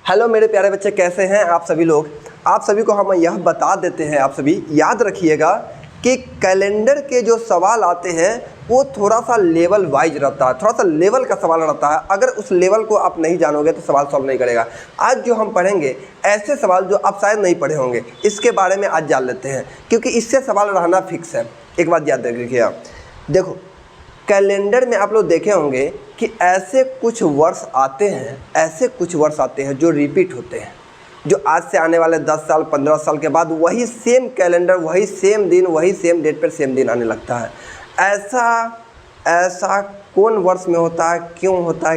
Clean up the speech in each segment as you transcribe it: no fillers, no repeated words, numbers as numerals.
Hello मेरे प्यारे बच्चे, कैसे हैं आप सभी लोग। आप सभी को हम यह बता देते हैं, आप सभी याद रखिएगा कि कैलेंडर के जो सवाल आते हैं वो थोड़ा सा लेवल वाइज रहता है, थोड़ा सा लेवल का सवाल रहता है। अगर उस लेवल को आप नहीं जानोगे तो सवाल सॉल्व नहीं करेगा। आज जो हम पढ़ेंगे ऐसे सवाल जो आप शायद नहीं पढ़े होंगे, इसके बारे में आज जान लेते हैं, क्योंकि इससे सवाल रहना फिक्स है। एक बात याद रखिएगा, देखो कैलेंडर में आप लोग देखे होंगे कि ऐसे कुछ वर्ष आते हैं जो रिपीट होते हैं, जो आज से आने वाले 10 साल 15 साल के बाद वही सेम कैलेंडर, वही सेम दिन, वही सेम डेट पर सेम दिन आने लगता है। ऐसा कौन वर्ष में होता है,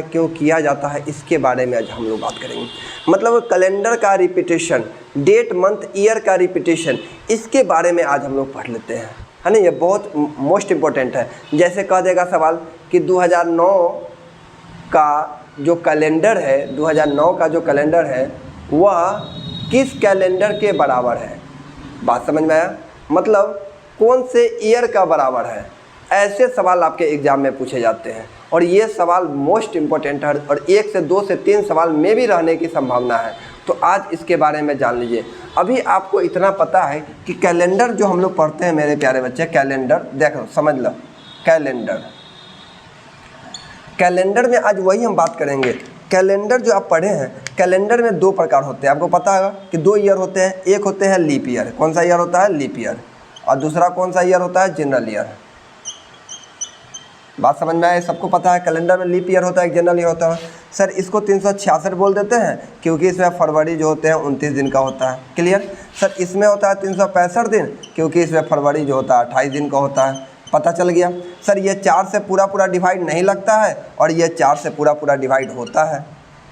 क्यों किया जाता है, इसके बारे में आज हम लोग बात करेंगे। मतलब कैलेंडर का रिपीटेशन, डेट मंथ ईयर का रिपीटेशन, इसके बारे में आज हम लोग पढ़ लेते हैं, है ना। ये बहुत मोस्ट इम्पोर्टेंट है। जैसे कह देगा सवाल कि 2009 का जो कैलेंडर है, 2009 का जो कैलेंडर है वह किस कैलेंडर के बराबर है। बात समझ में आया, मतलब कौन से ईयर का बराबर है। ऐसे सवाल आपके एग्ज़ाम में पूछे जाते हैं और ये सवाल मोस्ट इम्पोर्टेंट है और 1 से 2 से 3 सवाल में भी रहने की संभावना है। तो आज इसके बारे में जान लीजिए। अभी आपको इतना पता है कि कैलेंडर जो हम लोग पढ़ते हैं मेरे प्यारे बच्चे, कैलेंडर देखो समझ लो, कैलेंडर में आज वही हम बात करेंगे। कैलेंडर जो आप पढ़े हैं, कैलेंडर में 2 प्रकार होते हैं। आपको पता होगा कि 2 ईयर होते हैं। एक होते हैं लीप ईयर, कौन सा ईयर होता है, लीप ईयर, और दूसरा कौन सा ईयर होता है, जनरल ईयर। बात समझ में आए, सबको पता है कैलेंडर में लीप ईयर होता है, जनरल ईयर होता है। सर इसको 366 बोल देते हैं क्योंकि इसमें फरवरी जो होते हैं 29 दिन का होता है। क्लियर। सर इसमें होता है 365 दिन क्योंकि इसमें फरवरी जो होता है 28 दिन का होता है। पता चल गया। सर ये 4 से पूरा डिवाइड नहीं लगता है और ये 4 से पूरा डिवाइड होता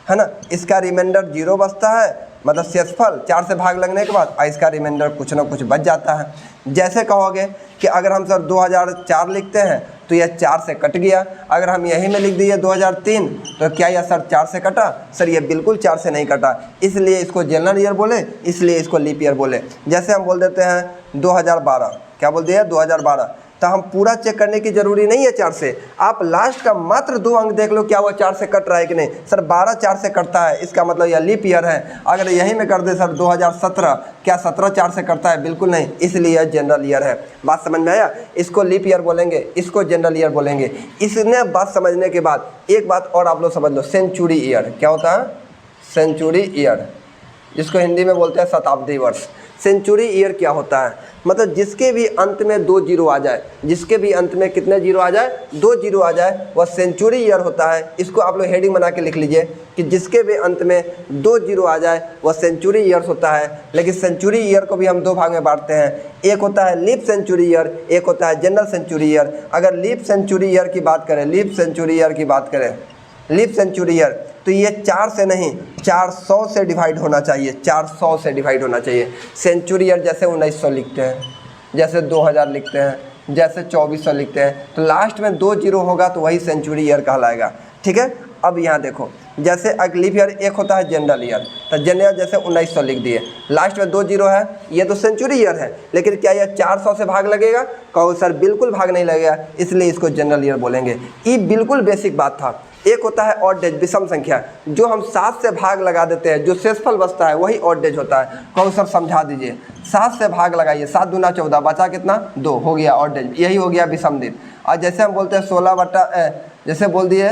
है ना। इसका रिमाइंडर 0 बचता है, मतलब शेषफल 4 से भाग लगने के बाद इसका रिमाइंडर कुछ ना कुछ बच जाता है। जैसे कहोगे कि अगर हम सर 2004 लिखते हैं तो यह 4 से कट गया। अगर हम यहीं में लिख दिए 2003 तो क्या यह सर 4 से कटा? सर ये बिल्कुल 4 से नहीं कटा, इसलिए इसको जनरल ईयर बोले, इसलिए इसको लीप ईयर बोले। जैसे हम बोल देते हैं 2012, क्या बोल दिया 2012, तो हम पूरा चेक करने की ज़रूरी नहीं है 4 से। आप लास्ट का मात्र 2 अंक देख लो क्या वो 4 से कट रहा है कि नहीं। सर 12 4 से कटता है, इसका मतलब यह लीप ईयर है। अगर यहीं में कर दे सर 2017, क्या 17 4 से कटता है? बिल्कुल नहीं, इसलिए यह जनरल ईयर है। बात समझ में आया। इसको लीप ईयर बोलेंगे, इसको जनरल ईयर बोलेंगे। इसने बात समझने के बाद एक बात और आप लोग समझ लो, सेंचुरी ईयर क्या होता है, सेंचुरी ईयर, जिसको हिंदी में बोलते हैं शताब्दी वर्ष। सेंचुरी ईयर क्या होता है, मतलब जिसके भी अंत में 2 जीरो आ जाए, जिसके भी अंत में कितने जीरो आ जाए, 2 जीरो आ जाए, वह सेंचुरी ईयर होता है। इसको आप लोग हेडिंग बना के लिख लीजिए कि जिसके भी अंत में 2 जीरो आ जाए वह सेंचुरी ईयर होता है। लेकिन सेंचुरी ईयर को भी हम 2 भाग में बांटते हैं, एक होता है लीप सेंचुरी ईयर, एक होता है जनरल सेंचुरी ईयर। अगर लीप सेंचुरी ईयर की बात करें, लीप सेंचुरी ईयर तो ये 4 से नहीं 400 से डिवाइड होना चाहिए, 400 से डिवाइड होना चाहिए। सेंचुरी ईयर जैसे 1900 लिखते हैं, जैसे 2000 लिखते हैं, जैसे 2400 लिखते हैं, तो लास्ट में 2 जीरो होगा तो वही सेंचुरी ईयर कहलाएगा। ठीक है। अब यहाँ देखो, जैसे लीप ईयर एक होता है जनरल ईयर, तो जनरल जैसे 1900 लिख दिए, लास्ट में 2 जीरो है, ये तो सेंचुरी ईयर है। लेकिन क्या यह 400 से भाग लगेगा? कहो सर बिल्कुल भाग नहीं लगेगा, इसलिए इसको जनरल ईयर बोलेंगे। ये बिल्कुल बेसिक बात था। एक होता है ऑड डेज, विषम संख्या, जो हम 7 से भाग लगा देते हैं, जो शेषफल बचता है वही ऑड डेज होता है। कहो सर समझा दीजिए, 7 से भाग लगाइए, 7 दूना 14, बचा कितना 2, हो गया ऑड डेज, यही हो गया विषम दिन। और जैसे हम बोलते हैं 16 जैसे बोल दिए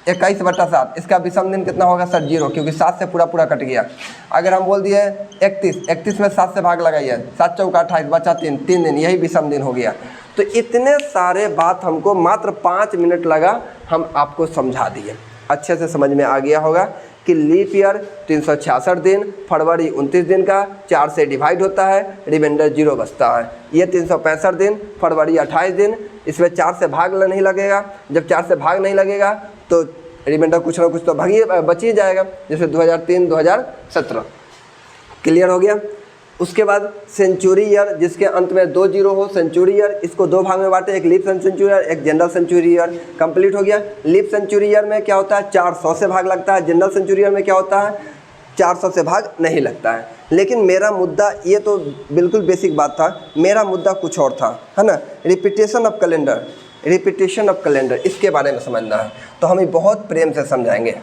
21/7, इसका विषम दिन कितना होगा सर 0, क्योंकि 7 से पूरा कट गया। अगर हम बोल दिए 31 में 7 से भाग लगाइए, 7 चौका 28, बचा 3 दिन, यही विषम दिन हो गया। तो इतने सारे बात हमको मात्र 5 मिनट लगा, हम आपको समझा दिए। अच्छे से समझ में आ गया होगा कि लीप ईयर 366 दिन, फरवरी 29 दिन का, 4 से डिवाइड होता है, रिमाइंडर 0 बचता है। ये 365 दिन, फरवरी 28 दिन, इसमें 4 से भाग नहीं लगेगा। जब 4 से भाग नहीं लगेगा तो रिमाइंडर कुछ ना कुछ तो बच ही जाएगा, जैसे 2003 2017। क्लियर हो गया। उसके बाद सेंचुरी ईयर, जिसके अंत में 2 जीरो हो, सेंचुरी ईयर, इसको 2 भाग में बांटे, एक लीप सेंचुरी ईयर, एक जनरल सेंचुरी ईयर। कंप्लीट हो गया। लीप सेंचुरी ईयर में क्या होता है, 400 से भाग लगता है। जनरल सेंचुरी ईयर में क्या होता है, 400 से भाग नहीं लगता है। लेकिन मेरा मुद्दा, ये तो बिल्कुल बेसिक बात था, मेरा मुद्दा कुछ और था, है ना। रिपीटेशन ऑफ कैलेंडर, इसके बारे में समझना है, तो हम बहुत प्रेम से समझाएंगे।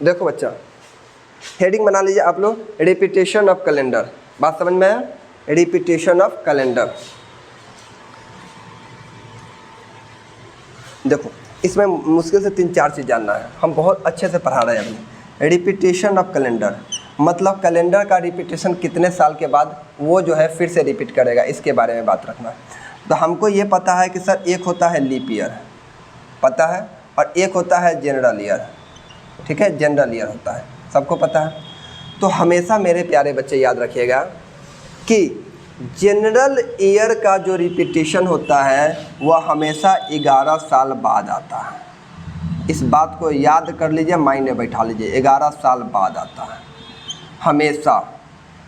देखो बच्चा, हेडिंग बना लीजिए आप लोग, रिपीटेशन ऑफ कैलेंडर। बात समझ में आया? Repetition of calendar. देखो इसमें मुश्किल से 3-4 चीज़ जानना है, हम बहुत अच्छे से पढ़ा रहे हैं अभी। रिपीटेशन ऑफ कैलेंडर मतलब कैलेंडर का रिपीटेशन कितने साल के बाद वो जो है फिर से रिपीट करेगा, इसके बारे में बात रखना। तो हमको ये पता है कि सर एक होता है लीप ईयर, पता है, और एक होता है जनरल ईयर, ठीक है, जनरल ईयर होता है, सबको पता है। तो हमेशा मेरे प्यारे बच्चे याद रखिएगा कि जनरल ईयर का जो रिपीटेशन होता है वह हमेशा 11 साल बाद आता है। इस बात को याद कर लीजिए, माइंड में बैठा लीजिए, 11 साल बाद आता है हमेशा,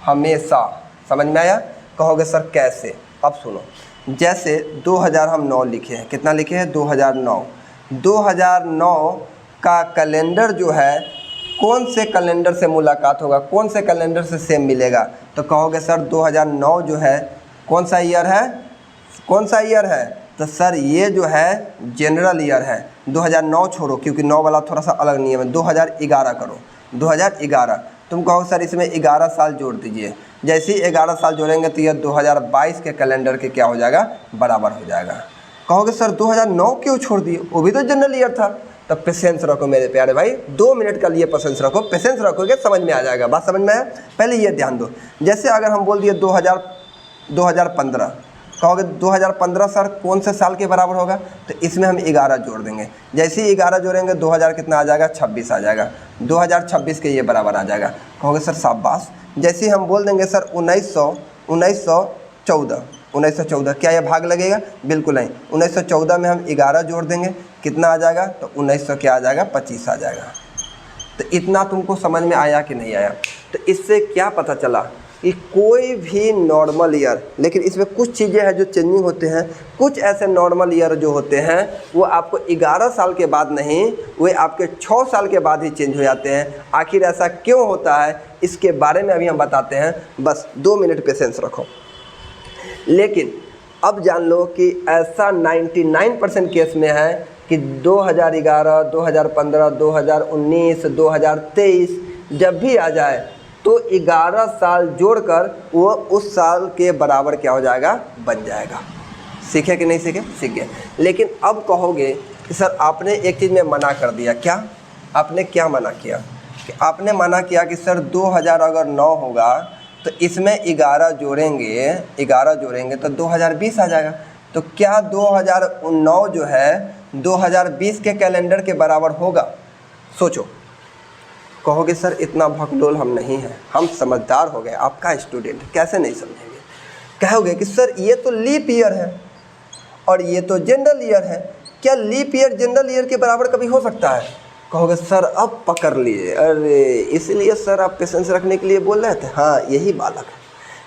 हमेशा। समझ में आया? कहोगे सर कैसे? अब सुनो, जैसे 2000 हम 9 लिखे हैं, कितना लिखे हैं? 2009। 2009 का कैलेंडर जो है कौन से कैलेंडर से मुलाकात होगा, कौन से कैलेंडर से सेम मिलेगा? तो कहोगे सर 2009 जो है कौन सा ईयर है, कौन सा ईयर है? तो सर ये जो है जनरल ईयर है। 2009 छोड़ो क्योंकि 9 वाला थोड़ा सा अलग नियम है, 2011 करो, 2011। तुम कहो सर इसमें 11 साल जोड़ दीजिए, जैसे ही 11 साल जोड़ेंगे तो यह 2022 के कैलेंडर के क्या हो जाएगा? बराबर हो जाएगा। कहोगे सर 2009 क्यों छोड़ दिए, वो भी तो जनरल ईयर था। तो पेशेंस रखो मेरे प्यारे भाई, 2 मिनट का लिए पेशेंस रखो, पेशेंस रखोगे समझ में आ जाएगा। बात समझ में आया? पहले ये ध्यान दो, जैसे अगर हम बोल दिए 2015, कहोगे 2015 सर कौन से साल के बराबर होगा? तो इसमें हम 11 जोड़ देंगे, जैसे ही 11 जोड़ेंगे 2000 कितना आ जाएगा? 26 आ जाएगा, 2026 के ये बराबर आ जाएगा। कहोगे सर शाबाश। जैसे ही हम बोल देंगे सर 1914, क्या ये भाग लगेगा? बिल्कुल नहीं। 1914 में हम 11 जोड़ देंगे, कितना आ जाएगा? तो 1900 क्या आ जाएगा? 25 आ जाएगा। तो इतना तुमको समझ में आया कि नहीं आया? तो इससे क्या पता चला कि कोई भी नॉर्मल ईयर, लेकिन इसमें कुछ चीज़ें हैं जो चेंजिंग होते हैं। कुछ ऐसे नॉर्मल ईयर जो होते हैं वो आपको 11 साल के बाद नहीं, वे आपके 6 साल के बाद ही चेंज हो जाते हैं। आखिर ऐसा क्यों होता है इसके बारे में अभी हम बताते हैं, बस 2 मिनट पेशेंस रखो। लेकिन अब जान लो कि ऐसा 99% केस में है कि 2011, 2015, 2019, 2023 जब भी आ जाए तो 11 साल जोड़कर वो उस साल के बराबर क्या हो जाएगा? बन जाएगा। सीखे कि नहीं सीखे? सीख गए। लेकिन अब कहोगे कि सर आपने एक चीज़ में मना कर दिया, क्या? आपने क्या मना किया? कि आपने मना किया कि सर 2000 अगर 9 होगा तो इसमें 11 जोड़ेंगे तो 2020 आ जाएगा। तो क्या 2009 जो है 2020 के कैलेंडर के बराबर होगा? सोचो। कहोगे सर इतना भगडोल हम नहीं हैं, हम समझदार हो गए, आपका स्टूडेंट, कैसे नहीं समझेंगे? कहोगे कि सर ये तो लीप ईयर है और ये तो जनरल ईयर है, क्या लीप ईयर जनरल ईयर के बराबर कभी हो सकता है? कहोगे सर अब पकड़ लिए, अरे इसलिए सर आप पेशेंस रखने के लिए बोल रहे थे। हाँ यही बालक है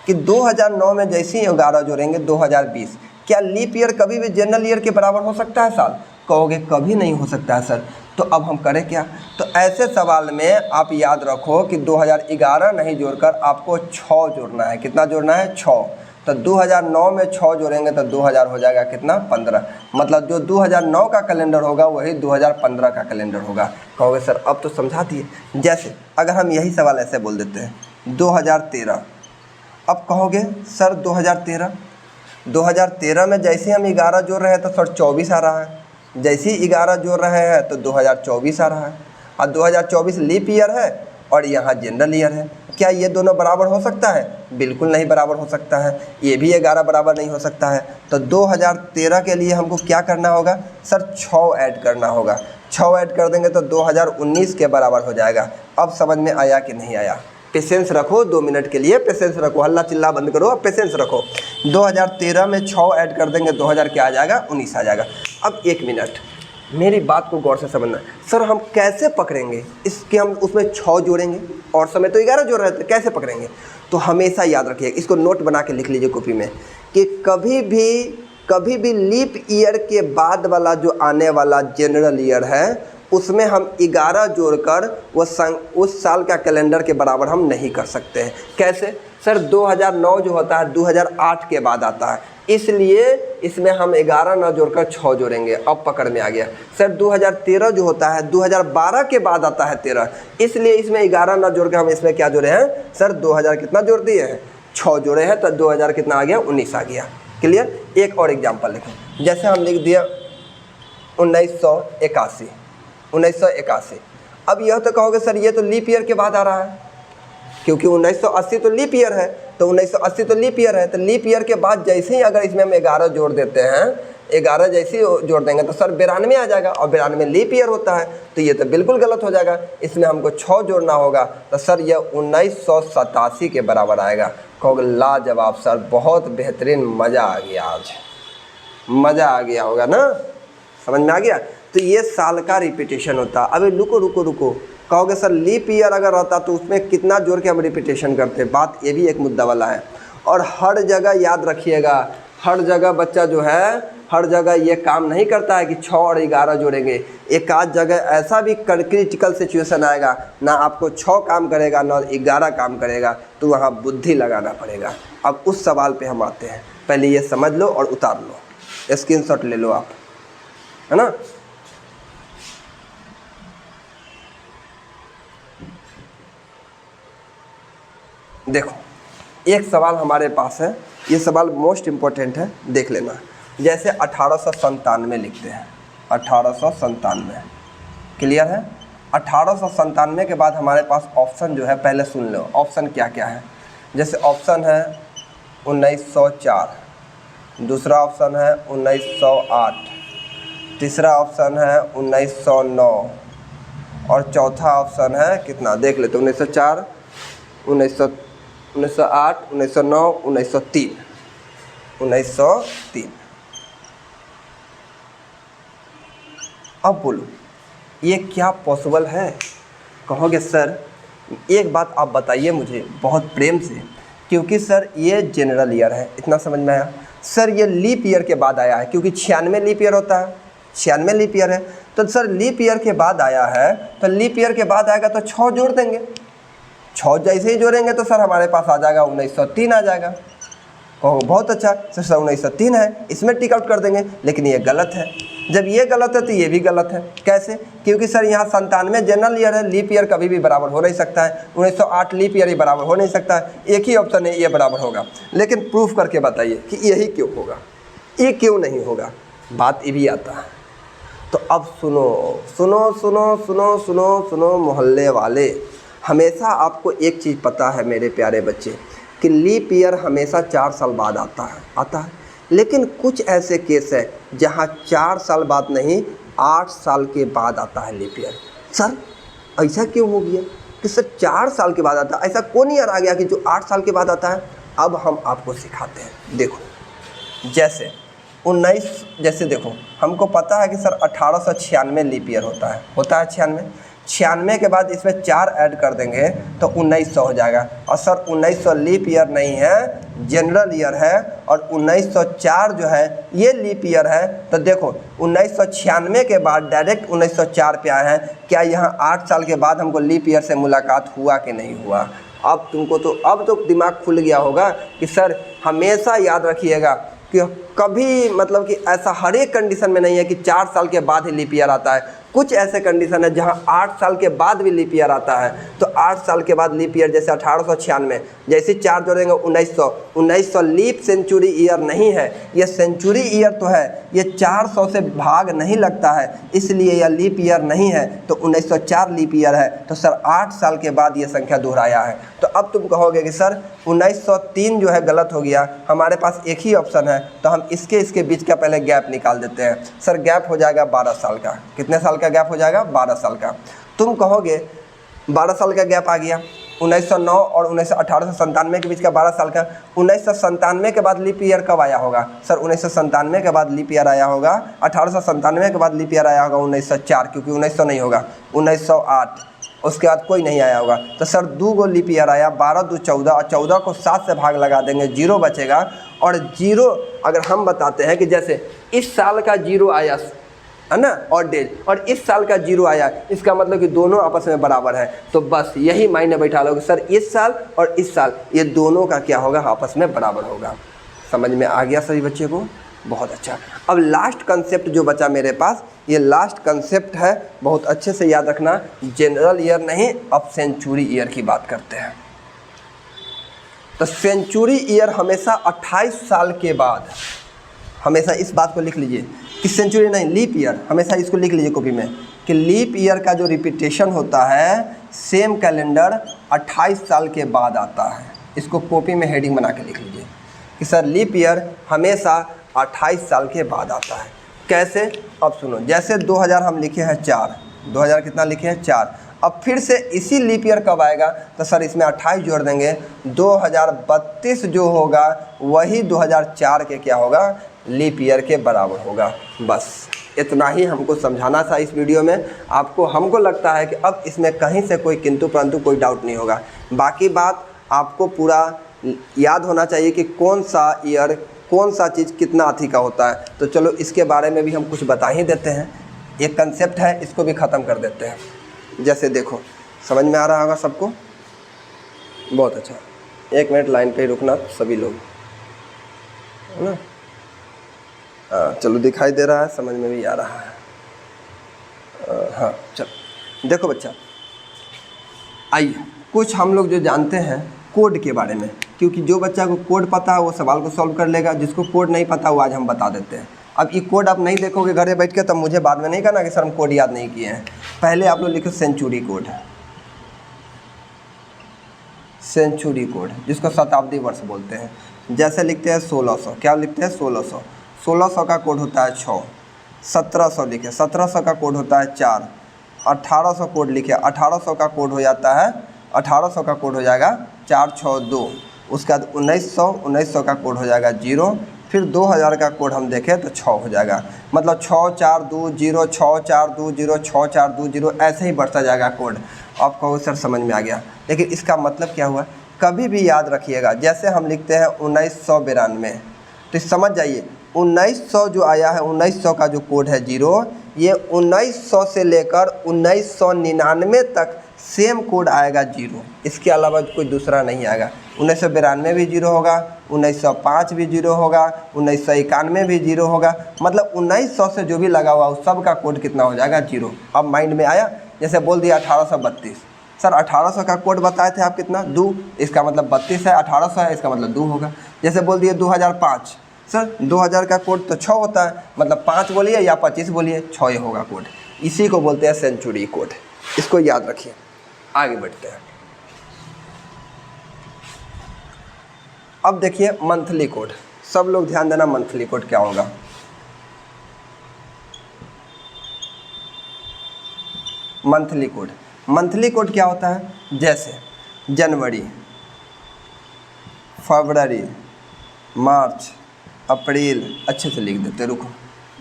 कि 2009 में जैसे ही 11 जोड़ेंगे 2020, क्या लीप ईयर कभी भी जनरल ईयर के बराबर हो सकता है साल? कहोगे कभी नहीं हो सकता है सर। तो अब हम करें क्या? तो ऐसे सवाल में आप याद रखो कि 2011 नहीं जोड़कर आपको 6 जोड़ना है। कितना जोड़ना है? 6। तो 2009 में 6 जोड़ेंगे तो 2000 हो जाएगा कितना? 15। मतलब जो 2009 का कैलेंडर होगा वही 2015 का कैलेंडर होगा। कहोगे सर अब तो समझा दिए। जैसे अगर हम यही सवाल ऐसे बोल देते हैं 2013, अब कहोगे सर 2013 में जैसे हम 11 जोड़ रहे हैं तो सर 24 आ रहा है, जैसे ही 11 जोड़ रहे हैं तो 2024 आ रहा है, और 2024 लीप ईयर है और यहाँ जनरल ईयर है। क्या ये दोनों बराबर हो सकता है? बिल्कुल नहीं बराबर हो सकता है। ये भी 11 बराबर नहीं हो सकता है। तो 2013 के लिए हमको क्या करना होगा? सर 6 ऐड करना होगा। 6 ऐड कर देंगे तो 2019 के बराबर हो जाएगा। अब समझ में आया कि नहीं आया? पेशेंस रखो 2 मिनट के लिए, पेशेंस रखो, हल्ला चिल्ला बंद करो, अब पेशेंस रखो। 2013 में 6 ऐड कर देंगे 2000 क्या आ जाएगा? 19 आ जाएगा। अब 1 मिनट मेरी बात को गौर से समझना। सर हम कैसे पकड़ेंगे इसके? हम उसमें 6 जोड़ेंगे और समय तो 11 जोड़ रहे थे, कैसे पकड़ेंगे? तो हमेशा याद रखिए, इसको नोट बना के लिख लीजिए कॉपी में कि कभी भी लीप ईयर के बाद वाला जो आने वाला जनरल ईयर है उसमें हम 11 जोड़कर उस साल का कैलेंडर के बराबर हम नहीं कर सकते हैं। कैसे? सर 2009 जो होता है 2008 के बाद आता है, इसलिए इसमें हम 11 ना जोड़कर 6 जोड़ेंगे। अब पकड़ में आ गया। सर 2013 जो होता है 2012 के बाद आता है 13, इसलिए इसमें 11 ना जोड़ के हम इसमें क्या जोड़े हैं सर 2000 कितना जोड़ दिए हैं 6 जोड़े हैं, तो 2000 कितना आ गया 19 आ गया। क्लियर। एक और एग्जाम्पल लिखें, जैसे हम लिख दिया 1981। अब यह तो कहोगे सर ये तो लीप ईयर के बाद आ रहा है, क्योंकि 1980 तो लीप ईयर है, तो 1980 तो लीप ईयर है, तो लीप ईयर के बाद जैसे ही अगर इसमें हम 11 जोड़ देते हैं, 11 जैसे ही जोड़ देंगे तो सर 92 आ जाएगा, और 92 लीप ईयर होता है, तो ये तो बिल्कुल गलत हो जाएगा। इसमें हमको 6 जोड़ना होगा, तो सर यह 1987 के बराबर आएगा। कहोगे लाजवाब सर, बहुत बेहतरीन, मज़ा आ गया, आज मज़ा आ गया होगा ना, समझ में आ गया। तो ये साल का रिपीटेशन होता। अबे रुको, कहोगे सर लीप ईयर अगर रहता तो उसमें कितना जोड़ के हम रिपीटेशन करते, बात ये भी एक मुद्दा वाला है। और हर जगह याद रखिएगा, हर जगह बच्चा जो है हर जगह ये काम नहीं करता है कि 6 और 11 जोड़ेंगे। एक आध जगह ऐसा भी क्रिटिकल सिचुएशन आएगा, ना आपको 6 काम करेगा ना 11 काम करेगा, तो वहाँ बुद्धि लगाना पड़ेगा। अब उस सवाल पे हम आते हैं, पहले ये समझ लो और उतार लो, स्क्रीनशॉट ले लो आप, है ना। देखो एक सवाल हमारे पास है, ये सवाल मोस्ट इम्पोर्टेंट है, देख लेना। जैसे 1897 लिखते हैं, 1897, क्लियर है। 1897 के बाद हमारे पास ऑप्शन जो है पहले सुन लो, ऑप्शन क्या क्या है। जैसे ऑप्शन है 1904, दूसरा ऑप्शन है 1908, तीसरा ऑप्शन है 1909, और चौथा ऑप्शन है कितना देख लेते, 1904, 1908, 1909, 1903। अब बोलो ये क्या पॉसिबल है। कहोगे सर एक बात आप बताइए मुझे बहुत प्रेम से, क्योंकि सर ये जनरल ईयर है, इतना समझ में आया। सर ये लीप ईयर के बाद आया है, क्योंकि 96 लीप ईयर होता है, 96 लीप ईयर है, तो सर लीप ईयर के बाद आया है, तो लीप ईयर के बाद आएगा तो 6 जोड़ देंगे, 6 जैसे ही जोड़ेंगे तो सर हमारे पास आ जाएगा 1903 आ जाएगा। कहो बहुत अच्छा सर 1903 है, इसमें टिक आउट कर देंगे, लेकिन ये गलत है। जब ये गलत है तो ये भी गलत है। कैसे? क्योंकि सर यहाँ 97 जनरल ईयर है, लीप ईयर कभी भी बराबर हो नहीं सकता है, 1908 लीप ईयर ही बराबर हो नहीं सकता है, एक ही ऑप्शन है ये बराबर होगा। लेकिन प्रूफ करके बताइए कि यही क्यों होगा, ये क्यों नहीं होगा, बात ये भी आता है। तो अब सुनो मोहल्ले वाले, हमेशा आपको एक चीज़ पता है मेरे प्यारे बच्चे कि लीप ईयर हमेशा 4 साल बाद आता है, लेकिन कुछ ऐसे केस है जहाँ 4 साल बाद नहीं 8 साल के बाद आता है लीप ईयर। सर ऐसा क्यों हो गया कि सर 4 साल के बाद आता है, ऐसा कौन ईयर आ गया कि जो 8 साल के बाद आता है। अब हम आपको सिखाते हैं। देखो जैसे 19, जैसे देखो हमको पता है कि सर 1896 लीप ईयर होता है 96 के बाद इसमें 4 ऐड कर देंगे तो 1900 हो जाएगा। और सर 1900 लीप ईयर नहीं है, जनरल ईयर है, और 1904 जो है ये लीप ईयर है। तो देखो 1996 के बाद डायरेक्ट 1904 पे आए हैं, क्या यहाँ 8 साल के बाद हमको लीप ईयर से मुलाकात हुआ कि नहीं हुआ। अब तुमको तो अब तो दिमाग खुल गया होगा कि सर हमेशा याद रखिएगा कि कभी मतलब कि ऐसा हर एक कंडीशन में नहीं है कि 4 साल के बाद ही लीप ईयर आता है। कुछ ऐसे कंडीशन है जहां 8 साल के बाद भी लीप ईयर आता है। तो 8 साल के बाद लीप ईयर, जैसे 1896 जैसे 4 जोड़ेंगे 1900 लीप सेंचुरी ईयर नहीं है, ये सेंचुरी ईयर तो है, ये 400 से भाग नहीं लगता है, इसलिए यह लीप ईयर नहीं है। तो 1904 लीप ईयर है, तो सर 8 साल के बाद ये संख्या दोहराया है। तो अब तुम कहोगे कि सर 1903 जो है गलत हो गया, हमारे पास एक ही ऑप्शन है, तो हम इसके बीच का पहले गैप निकाल देते हैं। सर गैप हो जाएगा 12 साल का। कितने साल का गैप हो जाएगा? 12 साल का। तुम कहोगे 12 साल का गैप आ गया, 1909 और 1897 के बीच का 12 साल का। 1997 के बाद लीप ईयर कब आया होगा? सर 1997 के बाद लीप ईयर आया होगा, 1897 के बाद लीप ईयर आया होगा 1904, क्योंकि 1900 नहीं होगा, 1908, उसके बाद कोई नहीं आया होगा। तो सर 2 गो लीप ईयर आया, 12 2 14, और 14 को 7 से भाग लगा देंगे, 0 बचेगा। और 0 अगर हम बताते हैं कि जैसे इस साल का 0 आया है ना, और डेज, और इस साल का 0 आया, इसका मतलब कि दोनों आपस में बराबर है। तो बस यही मायने बैठा लोगे, सर इस साल और इस साल ये दोनों का क्या होगा? आपस में बराबर होगा। समझ में आ गया सभी बच्चे को? बहुत अच्छा। अब लास्ट कंसेप्ट जो बचा मेरे पास, ये लास्ट कंसेप्ट है, बहुत अच्छे से याद रखना। जनरल ईयर नहीं, अब सेंचुरी ईयर की बात करते हैं। तो सेंचुरी ईयर हमेशा 28 साल के बाद, हमेशा इस बात को लिख लीजिए कि सेंचुरी नहीं, लीप ईयर, हमेशा इसको लिख लीजिए कॉपी में कि लीप ईयर का जो रिपीटेशन होता है सेम कैलेंडर 28 साल के बाद आता है। इसको कॉपी में हेडिंग बना के लिख लीजिए कि सर लीप ईयर हमेशा 28 साल के बाद आता है। कैसे? अब सुनो, जैसे 2000 हम लिखे हैं 4, 2000 कितना लिखे हैं 4, अब फिर से इसी लीप ईयर कब आएगा? तो सर इसमें 28 जोड़ देंगे, 2032 जो होगा वही 2004 के क्या होगा? लीप ईयर के बराबर होगा। बस इतना ही हमको समझाना था इस वीडियो में आपको। हमको लगता है कि अब इसमें कहीं से कोई किंतु परंतु कोई डाउट नहीं होगा। बाकी बात आपको पूरा याद होना चाहिए कि कौन सा ईयर, कौन सा चीज़ कितना अथी का होता है। तो चलो इसके बारे में भी हम कुछ बता ही देते हैं। एक कंसेप्ट है, इसको भी ख़त्म कर देते हैं। जैसे देखो, समझ में आ रहा होगा सबको? बहुत अच्छा। 1 मिनट लाइन पे ही रुकना सभी लोग, है ना? हाँ चलो, दिखाई दे रहा है, समझ में भी आ रहा है। हाँ चलो देखो बच्चा, आइए कुछ हम लोग जो जानते हैं कोड के बारे में, क्योंकि जो बच्चा को कोड पता है वो सवाल को सॉल्व कर लेगा, जिसको कोड नहीं पता वो आज हम बता देते हैं। अब ये कोड आप नहीं देखोगे घर में बैठ के, तब मुझे बाद में नहीं कहना कि सर हम कोड याद नहीं किए हैं। पहले आप लोग लिखो सेंचुरी कोड, सेंचुरी कोड जिसको शताब्दी वर्ष बोलते हैं। जैसे लिखते हैं 1600, क्या लिखते हैं 1600, 1600 का कोड होता है 6। 1700 लिखे, 1700 का कोड होता है 4। 1800 कोड लिखे, 1800 का कोड हो जाता है, 1800 का कोड हो जाएगा 4 6 2। उसके बाद 1900 का कोड हो जाएगा 0। फिर 2000 का कोड हम देखें तो 6 हो जाएगा। मतलब 6 4 2 0, 6 4 2 0, 6 4 2 0, ऐसे ही बढ़ता जाएगा कोड। आप कहो सर समझ में आ गया, लेकिन इसका मतलब क्या हुआ? कभी भी याद रखिएगा, जैसे हम लिखते हैं 1992, तो समझ जाइए 1900 जो आया है, 1900 का जो कोड है 0, ये 1900 से लेकर 1999 तक सेम कोड आएगा 0। इसके अलावा कोई दूसरा नहीं आएगा। 1992 भी 0 होगा, 1905 भी 0 होगा, 1991 भी 0 होगा। मतलब 1900 से जो भी लगा हुआ उस सब का कोड कितना हो जाएगा? 0। अब माइंड में आया? जैसे बोल दिया 1832, सर 1800 का कोड बताए थे आप कितना? 2, इसका मतलब 32 है, 1800 है, इसका मतलब 2 होगा। जैसे बोल दिए 2005, सर 2000 का कोड तो 6 होता है, मतलब 5 बोलिए या 25 बोलिए, 6 ही होगा कोड। इसी को बोलते हैं सेंचुरी कोड। इसको याद रखिए। आगे बढ़ते हैं। अब देखिए मंथली कोड, सब लोग ध्यान देना, मंथली कोड क्या होगा? मंथली कोड, मंथली कोड क्या होता है? जैसे जनवरी, फरवरी, मार्च, अप्रैल, अच्छे से लिख देते, रुको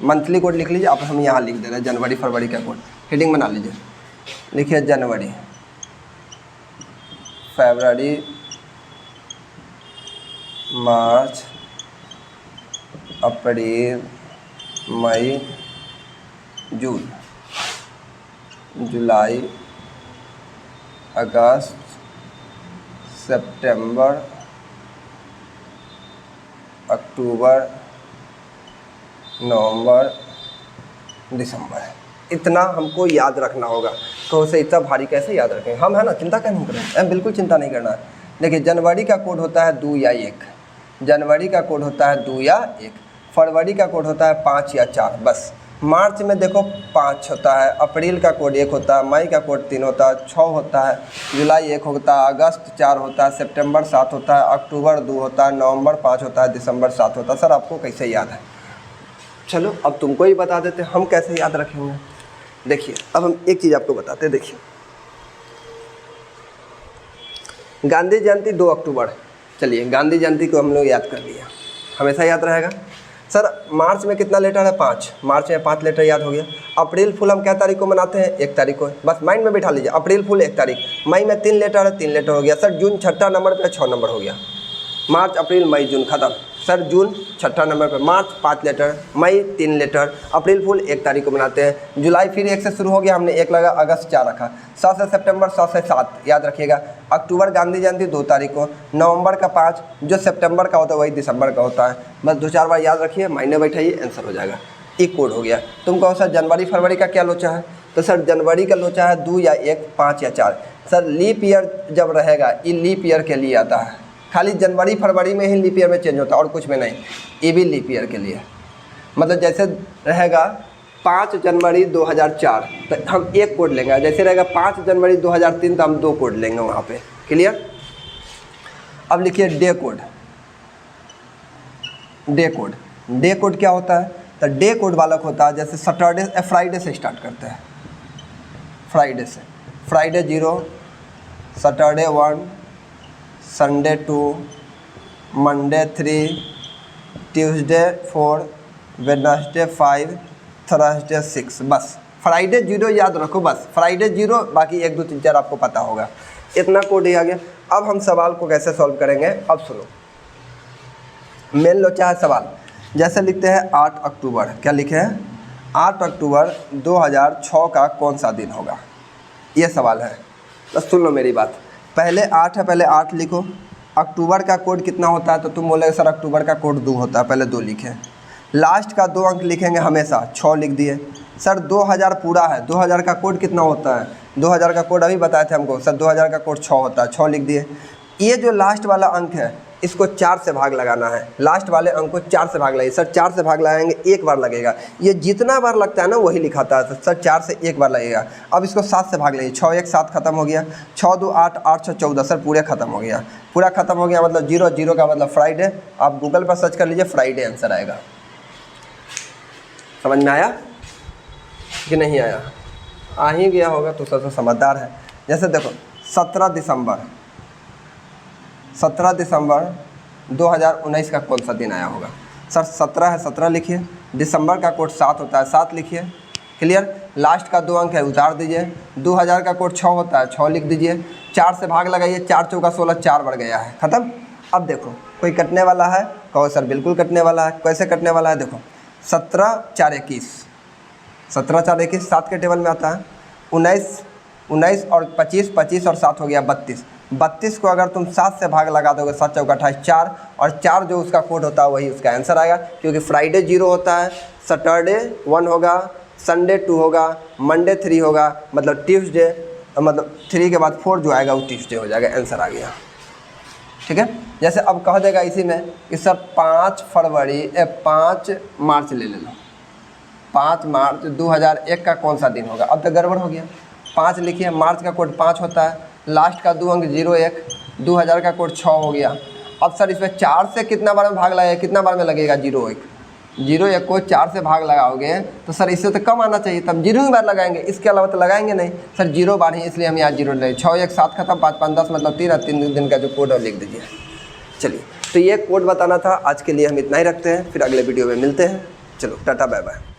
मंथली कोड लिख लीजिए आप। हम यहाँ लिख दे रहे हैं जनवरी फरवरी का कोड, हेडिंग बना लीजिए। लिखिए जनवरी, फरवरी, मार्च, अप्रैल, मई, जून, जुलाई, अगस्त, सितंबर, अक्टूबर, नवंबर, दिसंबर। इतना हमको याद रखना होगा। तो उसे इतना भारी कैसे याद रखें हम, है ना? चिंता क्या नहीं करें, बिल्कुल चिंता नहीं करना है। देखिए जनवरी का कोड होता है 2 या 1, जनवरी का कोड होता है 2 या 1, फरवरी का कोड होता है 5 या 4, बस। मार्च में देखो 5 होता है, अप्रैल का कोड 1 होता है, मई का कोड 3 होता है, 6 होता है, जुलाई 1 होता है, अगस्त 4 होता है, सितंबर 7 होता है, अक्टूबर 2 होता है, नवंबर 5 होता है, दिसंबर 7 होता है। सर आपको कैसे याद है? चलो अब तुमको ही बता देते हम कैसे याद रखेंगे। देखिए अब हम एक चीज़ आपको बताते हैं। देखिए गांधी जयंती 2 अक्टूबर, चलिए गांधी जयंती को हम लोग याद कर लिया, हमेशा याद रहेगा। सर मार्च में कितना लेटर है? 5, मार्च में 5 लेटर याद हो गया। अप्रैल फुल हम क्या तारीख को मनाते हैं? 1 तारीख को, बस माइंड में बिठा लीजिए, अप्रैल फुल 1 तारीख। मई में 3 लेटर है, 3 लेटर हो गया। सर जून 6ठा नंबर पे 6 नंबर हो गया। मार्च, अप्रैल, मई, जून, खत्म। सर जून छठा नंबर पर, मार्च 5 लेटर, मई 3 लेटर, अप्रैल फुल 1 तारीख को मनाते हैं, जुलाई फिर 1 से शुरू हो गया, हमने 1 लगा, अगस्त 4 रखा, 7 से सितंबर 7 से 7 याद रखिएगा, अक्टूबर गांधी जयंती 2 तारीख को, नवंबर का 5, जो सितंबर का होता है वही दिसंबर का होता है, बस 2-4 बार याद रखिए, महीने बैठाइए, आंसर हो जाएगा। एक कोड हो गया। तुम कहो सर जनवरी फरवरी का क्या लोचा है, तो सर जनवरी का लोचा है 2 या 1, 5 या 4। सर लीप ईयर जब रहेगा, ये लीप ईयर के लिए आता है, खाली जनवरी फरवरी में ही लीप ईयर में चेंज होता है और कुछ में नहीं, ये भी लीप ईयर के लिए। मतलब जैसे रहेगा 5 जनवरी 2004 तो हम 1 कोड लेंगे, जैसे रहेगा 5 जनवरी 2003 तो हम 2 कोड लेंगे वहाँ पे। क्लियर। अब लिखिए day code. Day code, day code क्या होता है, तो डे कोड वाला होता है जैसे सैटरडे फ्राइडे से स्टार्ट करते हैं, फ्राइडे से, Friday 0, Saturday 1, Sunday 2, Monday 3, Tuesday 4, Wednesday 5, Thursday 6। बस फ्राइडे 0 याद रखो, बस फ्राइडे 0, बाकी 1 2 3 4 आपको पता होगा। इतना कोड ही आ गया। अब हम सवाल को कैसे सॉल्व करेंगे, अब सुनो। मेन लोचा है सवाल, जैसे लिखते हैं 8 अक्टूबर, क्या लिखे हैं 8 अक्टूबर 2006 का कौन सा दिन होगा, ये सवाल है। बस सुन लो मेरी बात, पहले 8 है, पहले 8 लिखो। अक्टूबर का कोड कितना होता है, तो तुम बोलेगे सर अक्टूबर का कोड 2 होता है, पहले 2 लिखे। लास्ट का 2 अंक लिखेंगे हमेशा, 6 लिख दिए। सर 2000 पूरा है, 2000 का कोड कितना होता है, 2000 का कोड अभी बताए थे हमको, सर 2000 का कोड 6 होता है, 6 लिख दिए। ये जो लास्ट वाला अंक है इसको 4 से भाग लगाना है, लास्ट वाले अंक को 4 से भाग लगाइए। सर 4 से भाग लगाएंगे 1 बार लगेगा, ये जितना बार लगता है ना वही लिखाता है, सर 4 से 1 बार लगेगा। अब इसको 7 से भाग लगाइए, 6 1 7 खत्म हो गया, 6 2 8 8 6 14, सर पूरे खत्म हो गया, पूरा खत्म हो गया, मतलब 0 0 का मतलब फ्राइडे। आप गूगल पर सर्च कर लीजिए, फ्राइडे आंसर आएगा। समझ में आया कि नहीं आया, आ ही गया होगा तो सबसे समझदार है। जैसे देखो 17 दिसंबर 2019 का कौन सा दिन आया होगा, सर 17 है 17 लिखिए, दिसंबर का कोड 7 होता है 7 लिखिए। क्लियर। लास्ट का 2 अंक है उतार दीजिए, 2000 का कोड 6 होता है 6 लिख दीजिए, 4 से भाग लगाइए, 4 चौका 16, 4 बढ़ गया है, ख़त्म। अब देखो कोई कटने वाला है, कहो सर बिल्कुल कटने वाला है, कैसे कटने वाला है, देखो 17 4 21, 17 4 21 7 के टेबल में आता है, 19 और 25 और 7 हो गया 32 को अगर तुम 7 से भाग लगा दोगे, 7 चौका 28 4, और 4 जो उसका कोड होता है वही उसका आंसर आएगा, क्योंकि फ्राइडे 0 होता है, सैटरडे 1 होगा, संडे 2 होगा, मंडे 3 होगा, मतलब ट्यूसडे, मतलब 3 के बाद 4 जो आएगा वो ट्यूसडे हो जाएगा, आंसर आ गया। ठीक है। जैसे अब कह देगा इसी में कि सर 5 मार्च ले लो, 5 मार्च 2001 का कौन सा दिन होगा, अब तो गड़बड़ हो गया। 5 लिखिए, मार्च का कोड 5 होता है, लास्ट का 2 अंक 0 1, 2000 का कोड 6 हो गया। अब सर इसमें 4 से कितना बार में भाग लगाएगा, कितना बार में लगेगा 0 1 को 4 से भाग लगाओगे तो सर इससे तो कम आना चाहिए, तब 0 ही बार लगाएंगे, इसके अलावा तो लगाएंगे नहीं। सर 0 बार ही, इसलिए हम यहाँ 0 ले, 6 1 7 खत्म, 5 5 10 मतलब 3 दिन का जो कोड है लिख दीजिए। चलिए, तो ये कोड बताना था, आज के लिए हम इतना ही रखते हैं, फिर अगले वीडियो में मिलते हैं। चलो टाटा बाय बाय।